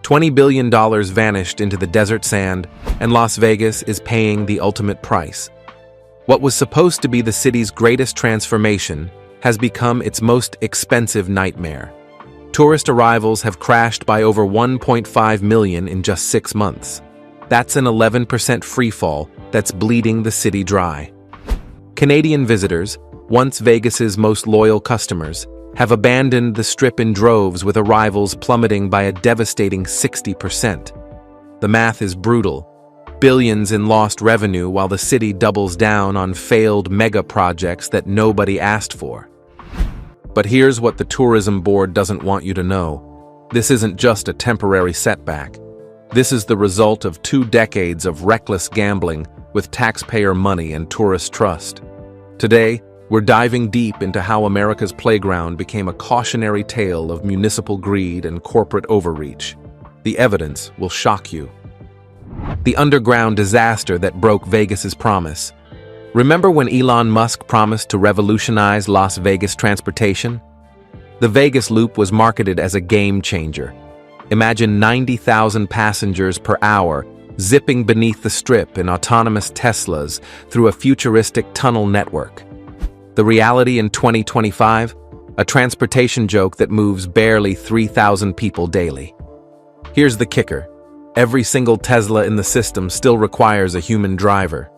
$20 billion vanished into the desert sand, and Las Vegas is paying the ultimate price. What was supposed to be the city's greatest transformation has become its most expensive nightmare. Tourist arrivals have crashed by over 1.5 million in just 6 months. That's an 11% freefall that's bleeding the city dry. Canadian visitors, once Vegas's most loyal customers, have abandoned the Strip in droves, with arrivals plummeting by a devastating 60%. The math is brutal. Billions in lost revenue while the city doubles down on failed mega projects that nobody asked for. But here's what the tourism board doesn't want you to know. This isn't just a temporary setback. This is the result of 2 decades of reckless gambling with taxpayer money and tourist trust. Today, we're diving deep into how America's playground became a cautionary tale of municipal greed and corporate overreach. The evidence will shock you. The underground disaster that broke Vegas's promise. Remember when Elon Musk promised to revolutionize Las Vegas transportation? The Vegas Loop was marketed as a game changer. Imagine 90,000 passengers per hour zipping beneath the Strip in autonomous Teslas through a futuristic tunnel network. The reality in 2025? A transportation joke that moves barely 3,000 people daily. Here's the kicker. Every single Tesla in the system still requires a human driver.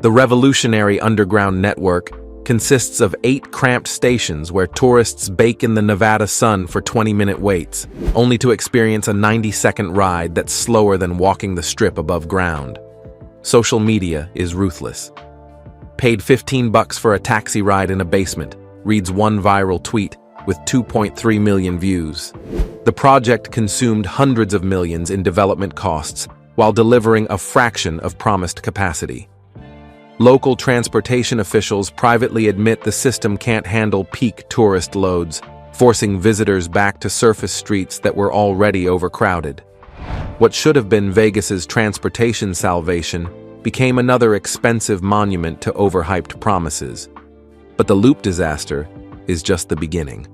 The revolutionary underground network consists of 8 cramped stations where tourists bake in the Nevada sun for 20-minute waits, only to experience a 90-second ride that's slower than walking the Strip above ground. Social media is ruthless. Paid $15 for a taxi ride in a basement, reads one viral tweet with 2.3 million views. The project consumed hundreds of millions in development costs while delivering a fraction of promised capacity. Local transportation officials privately admit the system can't handle peak tourist loads, forcing visitors back to surface streets that were already overcrowded. What should have been Vegas's transportation salvation became another expensive monument to overhyped promises. But the Loop disaster is just the beginning.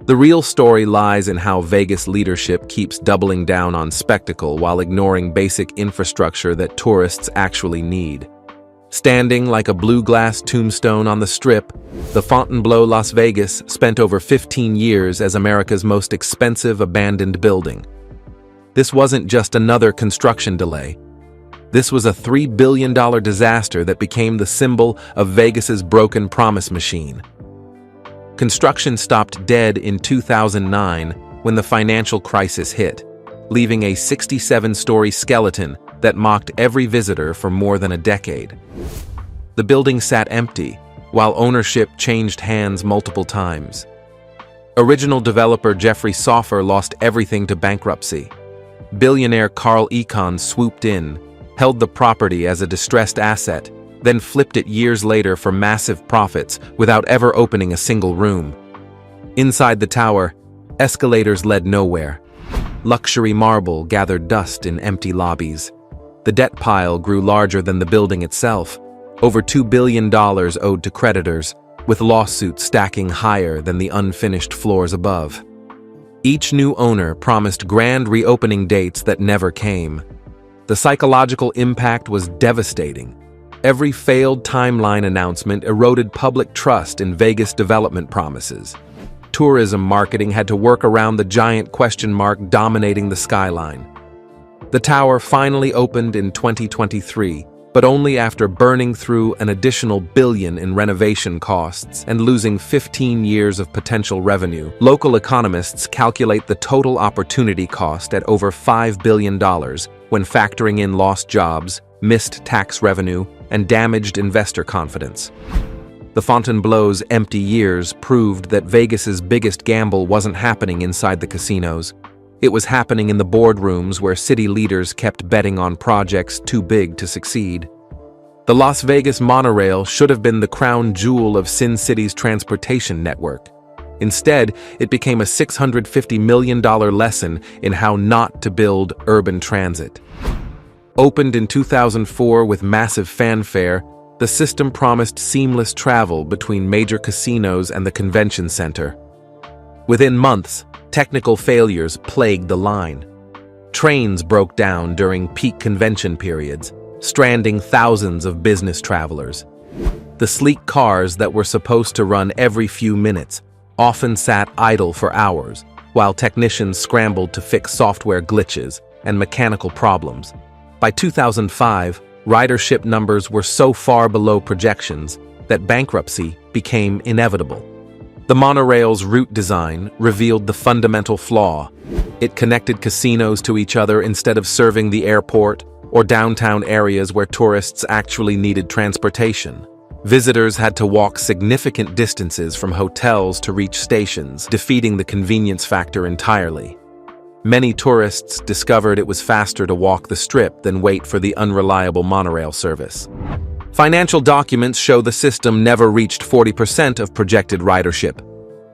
The real story lies in how Vegas leadership keeps doubling down on spectacle while ignoring basic infrastructure that tourists actually need. Standing like a blue glass tombstone on the Strip, the Fontainebleau Las Vegas spent over 15 years as America's most expensive abandoned building. This wasn't just another construction delay. This was a $3 billion disaster that became the symbol of Vegas's broken promise machine. Construction stopped dead in 2009 when the financial crisis hit, leaving a 67-story skeleton that mocked every visitor for more than a decade. The building sat empty, while ownership changed hands multiple times. Original developer Jeffrey Soffer lost everything to bankruptcy. Billionaire Carl Icahn swooped in, held the property as a distressed asset, then flipped it years later for massive profits without ever opening a single room. Inside the tower, escalators led nowhere. Luxury marble gathered dust in empty lobbies. The debt pile grew larger than the building itself, over $2 billion owed to creditors, with lawsuits stacking higher than the unfinished floors above. Each new owner promised grand reopening dates that never came. The psychological impact was devastating. Every failed timeline announcement eroded public trust in Vegas development promises. Tourism marketing had to work around the giant question mark dominating the skyline. The tower finally opened in 2023, but only after burning through an additional $1 billion in renovation costs and losing 15 years of potential revenue. Local economists calculate the total opportunity cost at over $5 billion when factoring in lost jobs, missed tax revenue, and damaged investor confidence. The Fontainebleau's empty years proved that Vegas's biggest gamble wasn't happening inside the casinos. It was happening in the boardrooms where city leaders kept betting on projects too big to succeed. The Las Vegas monorail should have been the crown jewel of Sin City's transportation network. Instead, it became a $650 million lesson in how not to build urban transit. Opened in 2004 with massive fanfare, the system promised seamless travel between major casinos and the convention center. Within months, technical failures plagued the line. Trains broke down during peak convention periods, stranding thousands of business travelers. The sleek cars that were supposed to run every few minutes often sat idle for hours, while technicians scrambled to fix software glitches and mechanical problems. By 2005, ridership numbers were so far below projections that bankruptcy became inevitable. The monorail's route design revealed the fundamental flaw. It connected casinos to each other instead of serving the airport or downtown areas where tourists actually needed transportation. Visitors had to walk significant distances from hotels to reach stations, defeating the convenience factor entirely. Many tourists discovered it was faster to walk the strip than wait for the unreliable monorail service. Financial documents show the system never reached 40% of projected ridership.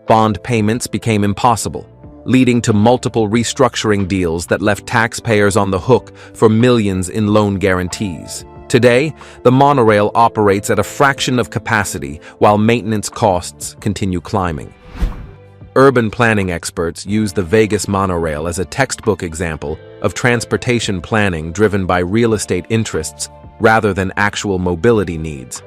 Bond payments became impossible, leading to multiple restructuring deals that left taxpayers on the hook for millions in loan guarantees. Today, the monorail operates at a fraction of capacity while maintenance costs continue climbing. Urban planning experts use the Vegas monorail as a textbook example of transportation planning driven by real estate interests rather than actual mobility needs.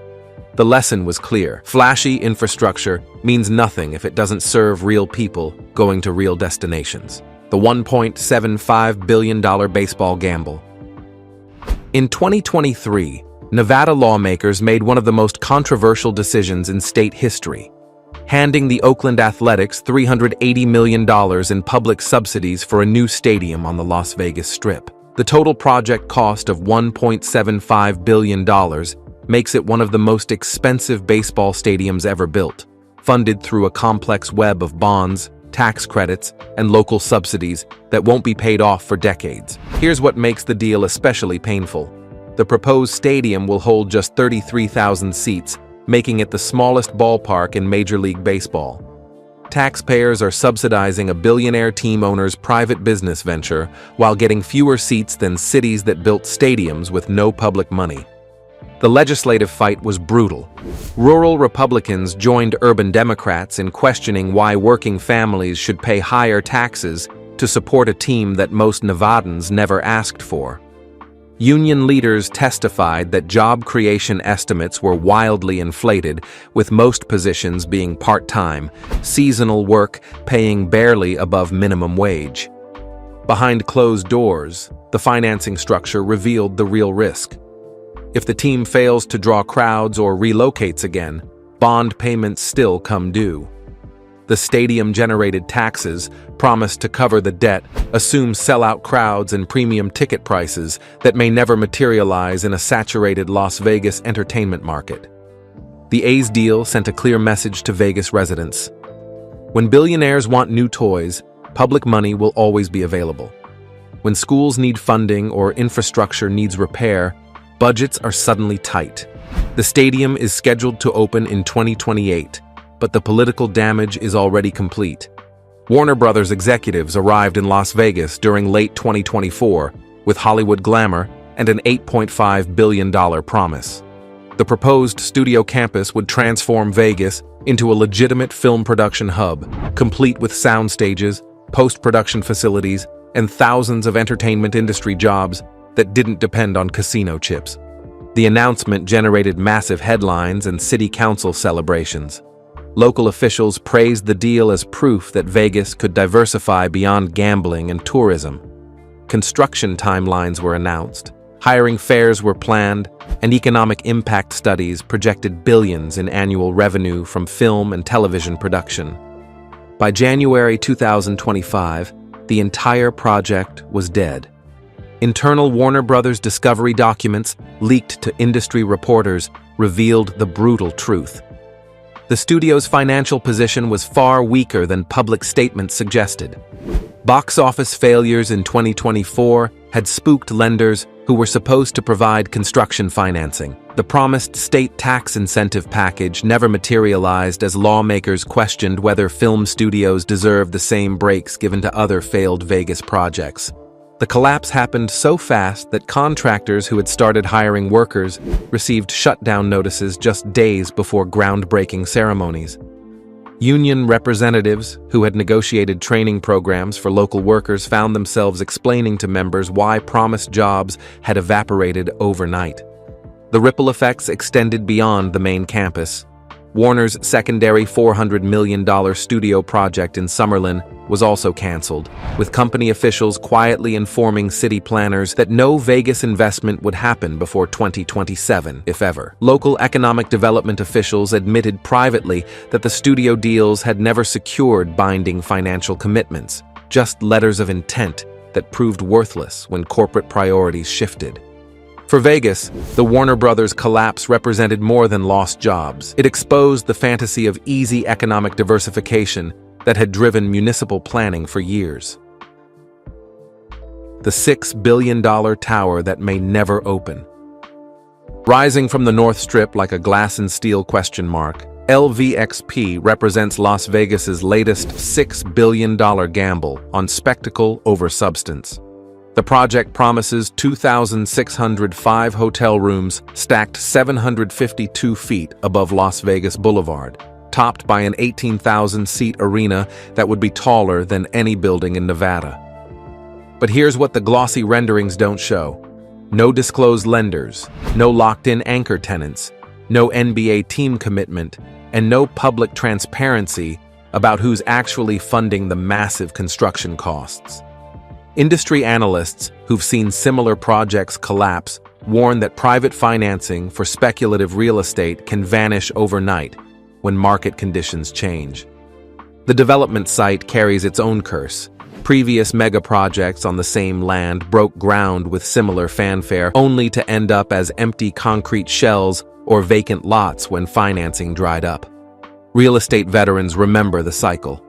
The lesson was clear. Flashy infrastructure means nothing if it doesn't serve real people going to real destinations. The $1.75 billion baseball gamble. In 2023, Nevada lawmakers made one of the most controversial decisions in state history, handing the Oakland Athletics $380 million in public subsidies for a new stadium on the Las Vegas Strip. The total project cost of $1.75 billion makes it one of the most expensive baseball stadiums ever built, funded through a complex web of bonds, tax credits, and local subsidies that won't be paid off for decades. Here's what makes the deal especially painful. The proposed stadium will hold just 33,000 seats, making it the smallest ballpark in Major League Baseball. Taxpayers are subsidizing a billionaire team owner's private business venture while getting fewer seats than cities that built stadiums with no public money. The legislative fight was brutal. Rural Republicans joined urban Democrats in questioning why working families should pay higher taxes to support a team that most Nevadans never asked for. Union leaders testified that job creation estimates were wildly inflated, with most positions being part-time, seasonal work paying barely above minimum wage. Behind closed doors, the financing structure revealed the real risk. If the team fails to draw crowds or relocates again, bond payments still come due. The stadium-generated taxes, promised to cover the debt, assume sellout crowds and premium ticket prices that may never materialize in a saturated Las Vegas entertainment market. The A's deal sent a clear message to Vegas residents. When billionaires want new toys, public money will always be available. When schools need funding or infrastructure needs repair, budgets are suddenly tight. The stadium is scheduled to open in 2028. But the political damage is already complete. Warner Brothers executives arrived in Las Vegas during late 2024 with Hollywood glamour and an $8.5 billion promise. The proposed studio campus would transform Vegas into a legitimate film production hub, complete with sound stages, post-production facilities, and thousands of entertainment industry jobs that didn't depend on casino chips. The announcement generated massive headlines and city council celebrations. Local officials praised the deal as proof that Vegas could diversify beyond gambling and tourism. Construction timelines were announced, hiring fairs were planned, and economic impact studies projected billions in annual revenue from film and television production. By January 2025, the entire project was dead. Internal Warner Brothers discovery documents leaked to industry reporters revealed the brutal truth. The studio's financial position was far weaker than public statements suggested. Box office failures in 2024 had spooked lenders who were supposed to provide construction financing. The promised state tax incentive package never materialized as lawmakers questioned whether film studios deserved the same breaks given to other failed Vegas projects. The collapse happened so fast that contractors who had started hiring workers received shutdown notices just days before groundbreaking ceremonies. Union representatives who had negotiated training programs for local workers found themselves explaining to members why promised jobs had evaporated overnight. The ripple effects extended beyond the main campus. Warner's secondary $400 million studio project in Summerlin was also canceled, with company officials quietly informing city planners that no Vegas investment would happen before 2027, if ever. Local economic development officials admitted privately that the studio deals had never secured binding financial commitments, just letters of intent that proved worthless when corporate priorities shifted. For Vegas, the Warner Brothers collapse represented more than lost jobs. It exposed the fantasy of easy economic diversification that had driven municipal planning for years. The $6 billion tower that may never open. Rising from the North Strip like a glass and steel question mark, LVXP represents Las Vegas's latest $6 billion gamble on spectacle over substance. The project promises 2,605 hotel rooms stacked 752 feet above Las Vegas Boulevard, topped by an 18,000-seat arena that would be taller than any building in Nevada. But here's what the glossy renderings don't show. No disclosed lenders, no locked-in anchor tenants, no NBA team commitment, and no public transparency about who's actually funding the massive construction costs. Industry analysts who've seen similar projects collapse warn that private financing for speculative real estate can vanish overnight when market conditions change. The development site carries its own curse. Previous mega projects on the same land broke ground with similar fanfare, only to end up as empty concrete shells or vacant lots when financing dried up. Real estate veterans remember the cycle.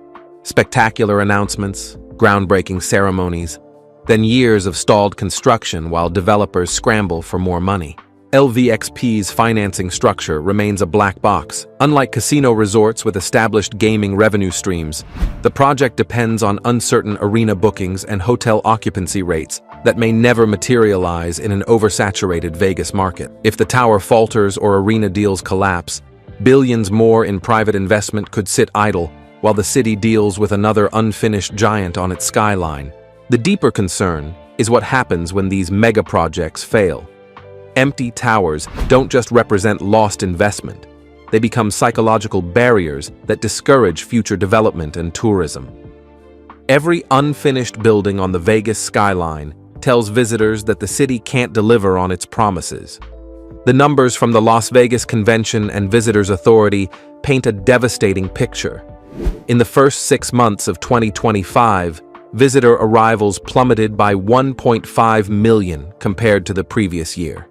Spectacular announcements, groundbreaking ceremonies, then years of stalled construction while developers scramble for more money. LVXP's financing structure remains a black box. Unlike casino resorts with established gaming revenue streams, the project depends on uncertain arena bookings and hotel occupancy rates that may never materialize in an oversaturated Vegas market. If the tower falters or arena deals collapse, billions more in private investment could sit idle while the city deals with another unfinished giant on its skyline. The deeper concern is what happens when these mega projects fail. Empty towers don't just represent lost investment. They become psychological barriers that discourage future development and tourism. Every unfinished building on the Vegas skyline tells visitors that the city can't deliver on its promises. The numbers from the Las Vegas Convention and Visitors Authority paint a devastating picture. In the first 6 months of 2025, visitor arrivals plummeted by 1.5 million compared to the previous year.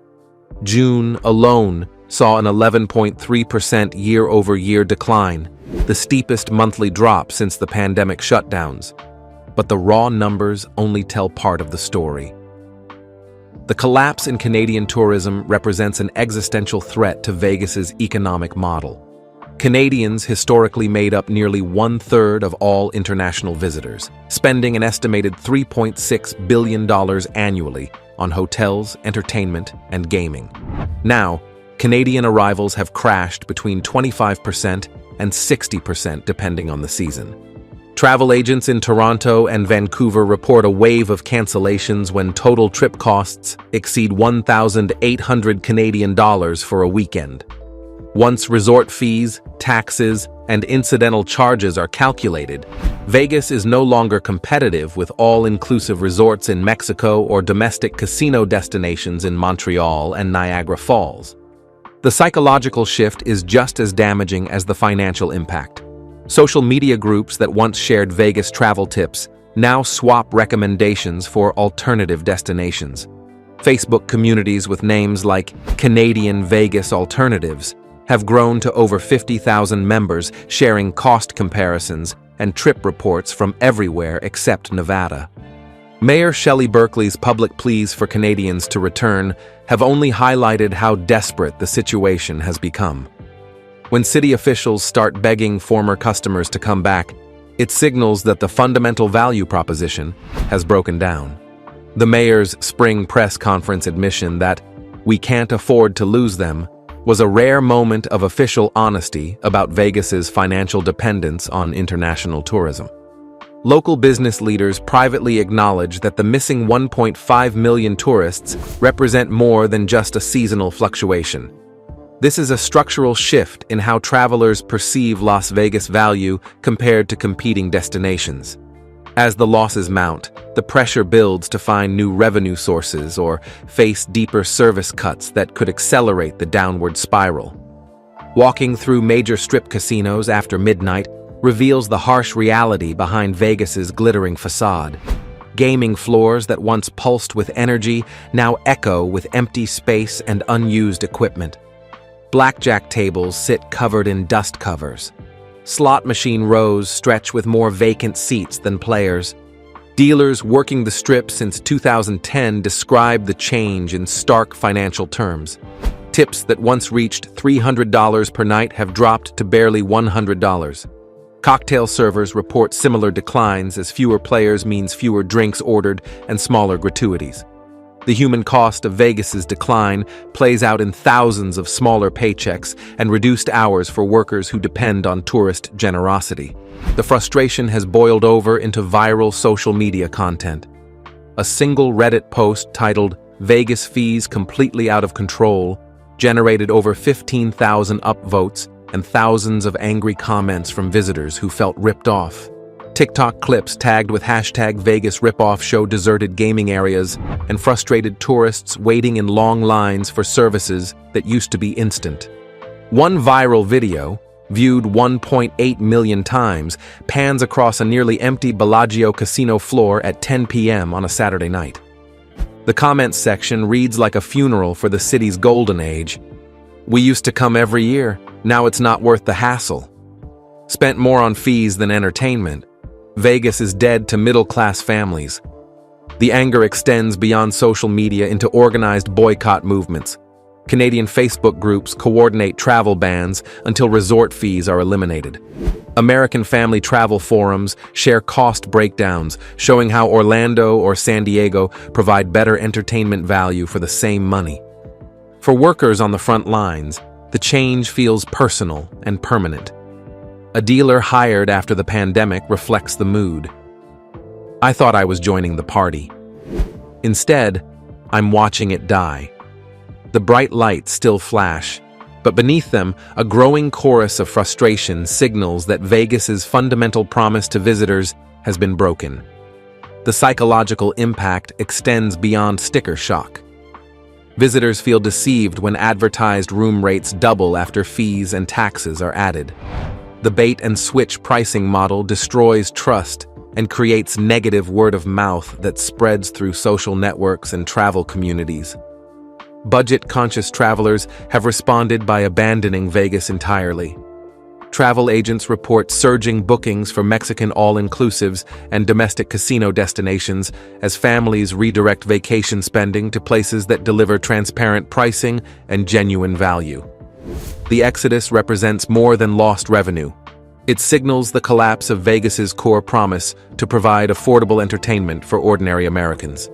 June alone saw an 11.3% year-over-year decline, the steepest monthly drop since the pandemic shutdowns. But the raw numbers only tell part of the story. The collapse in Canadian tourism represents an existential threat to Vegas's economic model. Canadians historically made up nearly 1/3 of all international visitors, spending an estimated $3.6 billion annually on hotels, entertainment, and gaming. Now, Canadian arrivals have crashed between 25% and 60% depending on the season. Travel agents in Toronto and Vancouver report a wave of cancellations when total trip costs exceed 1,800 Canadian dollars for a weekend. Once resort fees, taxes, and incidental charges are calculated, Vegas is no longer competitive with all-inclusive resorts in Mexico or domestic casino destinations in Montreal and Niagara Falls. The psychological shift is just as damaging as the financial impact. Social media groups that once shared Vegas travel tips now swap recommendations for alternative destinations. Facebook communities with names like Canadian Vegas Alternatives have grown to over 50,000 members sharing cost comparisons and trip reports from everywhere except Nevada. Mayor Shelley Berkeley's public pleas for Canadians to return have only highlighted how desperate the situation has become. When city officials start begging former customers to come back, it signals that the fundamental value proposition has broken down. The mayor's spring press conference admission that "we can't afford to lose them" was a rare moment of official honesty about Vegas's financial dependence on international tourism. Local business leaders privately acknowledge that the missing 1.5 million tourists represent more than just a seasonal fluctuation. This is a structural shift in how travelers perceive Las Vegas' value compared to competing destinations. As the losses mount, the pressure builds to find new revenue sources or face deeper service cuts that could accelerate the downward spiral. Walking through major strip casinos after midnight reveals the harsh reality behind Vegas's glittering facade. Gaming floors that once pulsed with energy now echo with empty space and unused equipment. Blackjack tables sit covered in dust covers. Slot machine rows stretch with more vacant seats than players. Dealers working the strip since 2010 describe the change in stark financial terms. Tips that once reached $300 per night have dropped to barely $100. Cocktail servers report similar declines as fewer players means fewer drinks ordered and smaller gratuities. The human cost of Vegas's decline plays out in thousands of smaller paychecks and reduced hours for workers who depend on tourist generosity. The frustration has boiled over into viral social media content. A single Reddit post titled "Vegas Fees Completely Out of Control" generated over 15,000 upvotes and thousands of angry comments from visitors who felt ripped off. TikTok clips tagged with #VegasRipoff show deserted gaming areas and frustrated tourists waiting in long lines for services that used to be instant. One viral video, viewed 1.8 million times, pans across a nearly empty Bellagio casino floor at 10 p.m. on a Saturday night. The comments section reads like a funeral for the city's golden age. "We used to come every year, now it's not worth the hassle. Spent more on fees than entertainment. Vegas is dead to middle-class families." The anger extends beyond social media into organized boycott movements. Canadian Facebook groups coordinate travel bans until resort fees are eliminated. American family travel forums share cost breakdowns, showing how Orlando or San Diego provide better entertainment value for the same money. For workers on the front lines, the change feels personal and permanent. A dealer hired after the pandemic reflects the mood. "I thought I was joining the party. Instead, I'm watching it die." The bright lights still flash, but beneath them, a growing chorus of frustration signals that Vegas's fundamental promise to visitors has been broken. The psychological impact extends beyond sticker shock. Visitors feel deceived when advertised room rates double after fees and taxes are added. The bait-and-switch pricing model destroys trust and creates negative word-of-mouth that spreads through social networks and travel communities. Budget-conscious travelers have responded by abandoning Vegas entirely. Travel agents report surging bookings for Mexican all-inclusives and domestic casino destinations as families redirect vacation spending to places that deliver transparent pricing and genuine value. The exodus represents more than lost revenue. It signals the collapse of Vegas's core promise to provide affordable entertainment for ordinary Americans.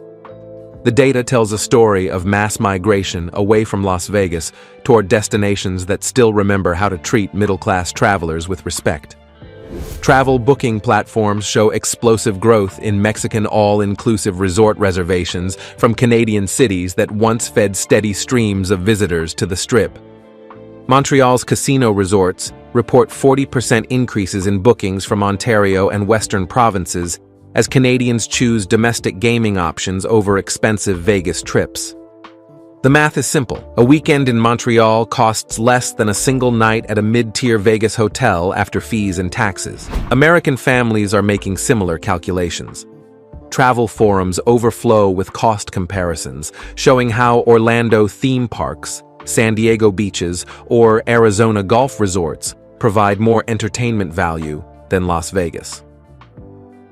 The data tells a story of mass migration away from Las Vegas toward destinations that still remember how to treat middle-class travelers with respect. Travel booking platforms show explosive growth in Mexican all-inclusive resort reservations from Canadian cities that once fed steady streams of visitors to the Strip. Montreal's casino resorts report 40% increases in bookings from Ontario and Western provinces as Canadians choose domestic gaming options over expensive Vegas trips. The math is simple. A weekend in Montreal costs less than a single night at a mid-tier Vegas hotel after fees and taxes. American families are making similar calculations. Travel forums overflow with cost comparisons, showing how Orlando theme parks, San Diego beaches, or Arizona golf resorts provide more entertainment value than Las Vegas.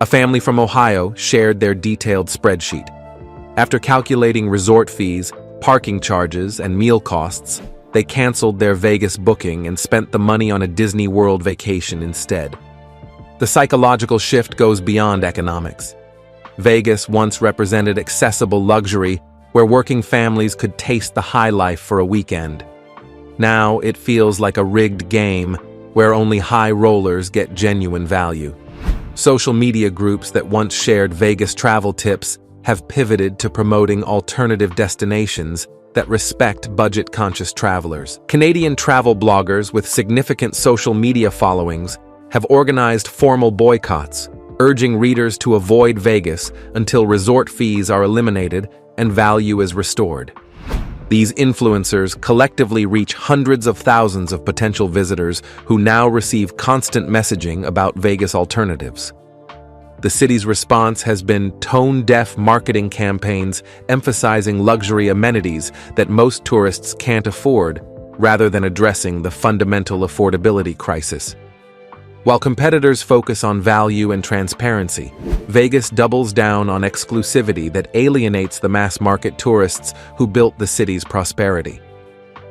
A family from Ohio shared their detailed spreadsheet. After calculating resort fees, parking charges, and meal costs, they canceled their Vegas booking and spent the money on a Disney World vacation instead. The psychological shift goes beyond economics. Vegas once represented accessible luxury where working families could taste the high life for a weekend. Now it feels like a rigged game where only high rollers get genuine value. Social media groups that once shared Vegas travel tips have pivoted to promoting alternative destinations that respect budget-conscious travelers. Canadian travel bloggers with significant social media followings have organized formal boycotts, urging readers to avoid Vegas until resort fees are eliminated and value is restored. These influencers collectively reach hundreds of thousands of potential visitors who now receive constant messaging about Vegas alternatives. The city's response has been tone-deaf marketing campaigns emphasizing luxury amenities that most tourists can't afford, rather than addressing the fundamental affordability crisis. While competitors focus on value and transparency, Vegas doubles down on exclusivity that alienates the mass-market tourists who built the city's prosperity.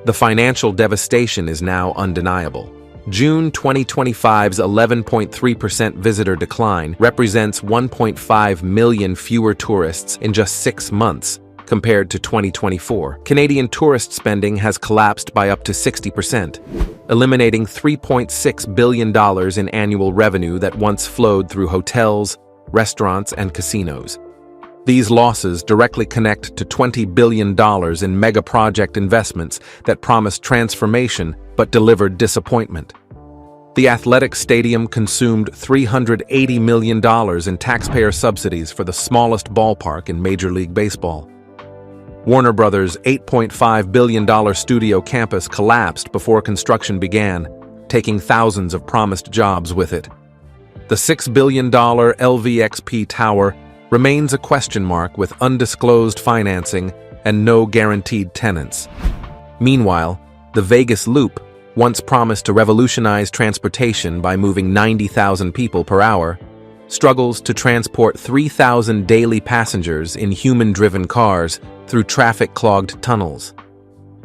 The financial devastation is now undeniable. June 2025's 11.3% visitor decline represents 1.5 million fewer tourists in just 6 months compared to 2024. Canadian tourist spending has collapsed by up to 60%, eliminating $3.6 billion in annual revenue that once flowed through hotels, restaurants, and casinos. These losses directly connect to $20 billion in mega-project investments that promised transformation but delivered disappointment. The athletic stadium consumed $380 million in taxpayer subsidies for the smallest ballpark in Major League Baseball. Warner Brothers' $8.5 billion studio campus collapsed before construction began, taking thousands of promised jobs with it. The $6 billion LVXP tower remains a question mark with undisclosed financing and no guaranteed tenants. Meanwhile, the Vegas Loop, once promised to revolutionize transportation by moving 90,000 people per hour, struggles to transport 3,000 daily passengers in human-driven cars through traffic-clogged tunnels.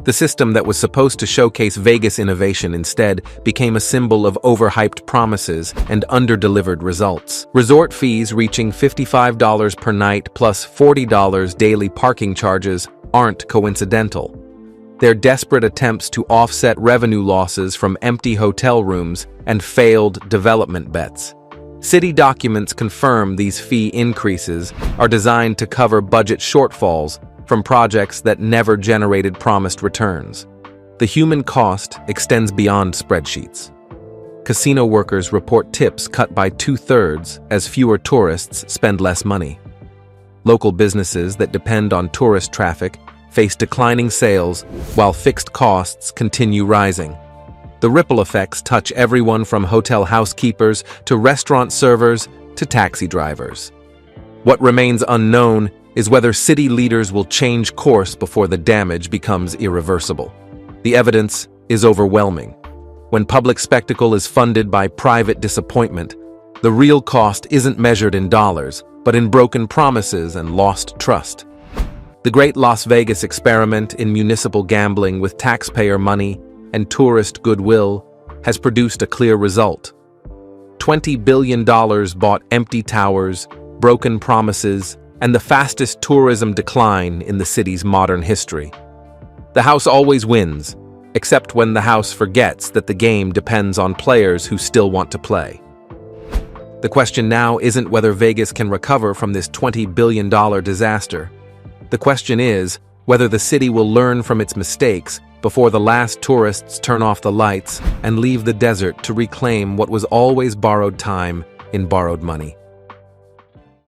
The system that was supposed to showcase Vegas innovation instead became a symbol of overhyped promises and under-delivered results. Resort fees reaching $55 per night plus $40 daily parking charges aren't coincidental. They're desperate attempts to offset revenue losses from empty hotel rooms and failed development bets. City documents confirm these fee increases are designed to cover budget shortfalls from projects that never generated promised returns. The human cost extends beyond spreadsheets. Casino workers report tips cut by 2/3 as fewer tourists spend less money. Local businesses that depend on tourist traffic face declining sales while fixed costs continue rising. The ripple effects touch everyone from hotel housekeepers to restaurant servers to taxi drivers. What remains unknown is whether city leaders will change course before the damage becomes irreversible. The evidence is overwhelming. When public spectacle is funded by private disappointment, the real cost isn't measured in dollars, but in broken promises and lost trust. The Great Las Vegas experiment in municipal gambling with taxpayer money and tourist goodwill has produced a clear result. $20 billion bought empty towers, broken promises, and the fastest tourism decline in the city's modern history. The house always wins, except when the house forgets that the game depends on players who still want to play. The question now isn't whether Vegas can recover from this $20 billion disaster. The question is whether the city will learn from its mistakes before the last tourists turn off the lights and leave the desert to reclaim what was always borrowed time in borrowed money.